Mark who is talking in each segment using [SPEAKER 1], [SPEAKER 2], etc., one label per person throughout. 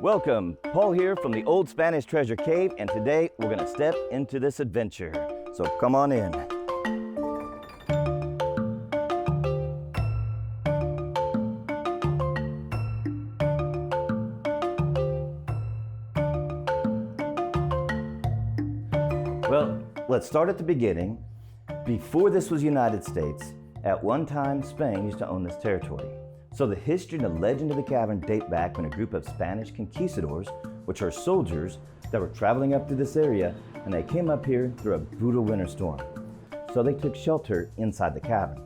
[SPEAKER 1] Welcome, Paul here from the Old Spanish Treasure Cave, and today we're going to step into this adventure. So come on in. Well, let's start at the beginning. Before this was United States, at one time Spain used to own this territory. So the history and the legend of the cavern date back when a group of Spanish conquistadors, which are soldiers that were traveling up through this area, and they came up here through a brutal winter storm. So they took shelter inside the cavern.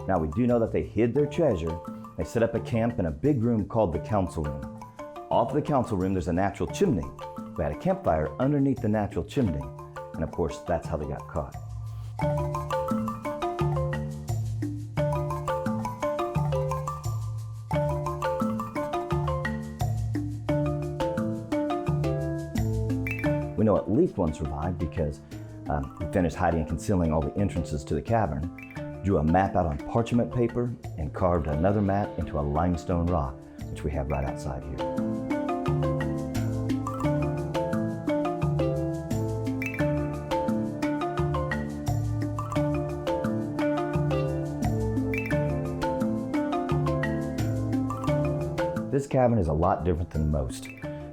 [SPEAKER 1] Now we do know that they hid their treasure. They set up a camp in a big room called the council room. Off the council room there's a natural chimney. We had a campfire underneath the natural chimney, and of course that's how they got caught. We know at least one survived because we finished hiding and concealing all the entrances to the cavern, drew a map out on parchment paper, and carved another map into a limestone rock, which we have right outside here. This cavern is a lot different than most.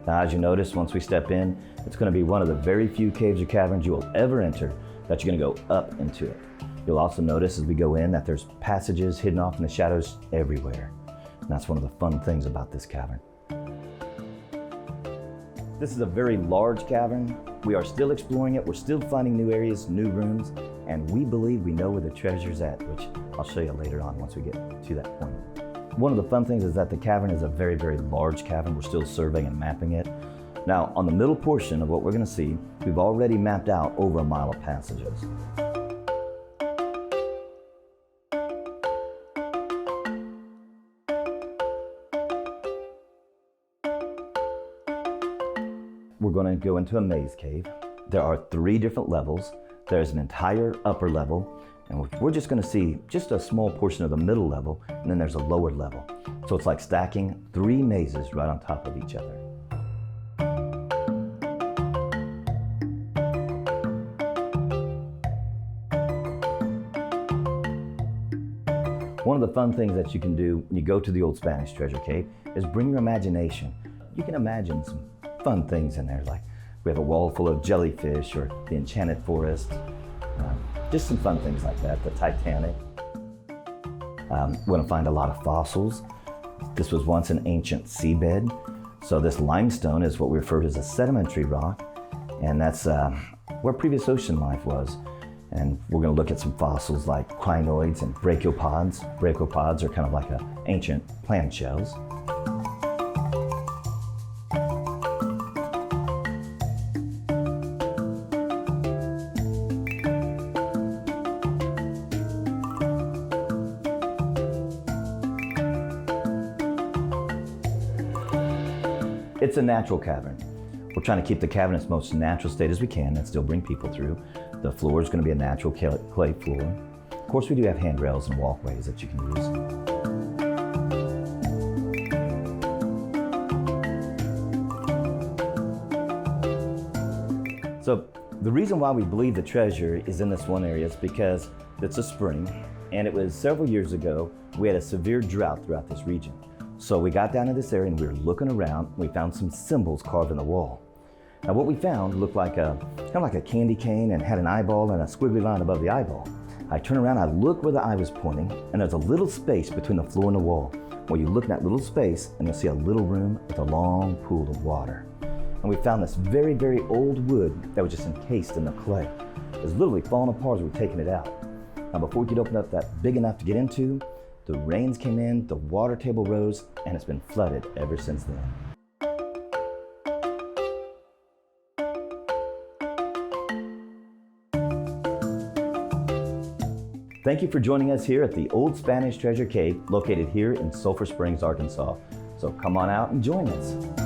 [SPEAKER 1] Now, as you notice, once we step in, it's going to be one of the very few caves or caverns you will ever enter that you're going to go up into it. You'll also notice as we go in that there's passages hidden off in the shadows everywhere. And that's one of the fun things about this cavern. This is a very large cavern. We are still exploring it. We're still finding new areas, new rooms, and we believe we know where the treasure's at, which I'll show you later on once we get to that point. One of the fun things is that the cavern is a very, very large cavern. We're still surveying and mapping it. Now, on the middle portion of what we're going to see, we've already mapped out over 1 mile of passages. We're going to go into a maze cave. There are 3 different levels. There's an entire upper level, and we're just going to see just a small portion of the middle level, and then there's a lower level. So it's like stacking 3 mazes right on top of each other. One of the fun things that you can do when you go to the Old Spanish Treasure Cave is bring your imagination. You can imagine some fun things in there, like we have a wall full of jellyfish or the enchanted forest. Just some fun things like that, the Titanic. We're going to find a lot of fossils. This was once an ancient seabed. So this limestone is what we refer to as a sedimentary rock, and that's where previous ocean life was. And we're going to look at some fossils like crinoids and brachiopods. Brachiopods are kind of like ancient plant shells. It's a natural cavern. We're trying to keep the cavern in its most natural state as we can and still bring people through. The floor is going to be a natural clay floor. Of course, we do have handrails and walkways that you can use. So the reason why we believe the treasure is in this one area is because it's a spring, and it was several years ago we had a severe drought throughout this region. So we got down to this area and we were looking around, and we found some symbols carved in the wall. Now what we found looked like kind of like a candy cane and had an eyeball and a squiggly line above the eyeball. I turn around, I look where the eye was pointing, and there's a little space between the floor and the wall. Well, you look in that little space and you'll see a little room with a long pool of water. And we found this very, very old wood that was just encased in the clay. It was literally falling apart as we were taking it out. Now before we could open up that big enough to get into, the rains came in, the water table rose, and it's been flooded ever since then. Thank you for joining us here at the Old Spanish Treasure Cave, located here in Sulphur Springs, Arkansas. So come on out and join us.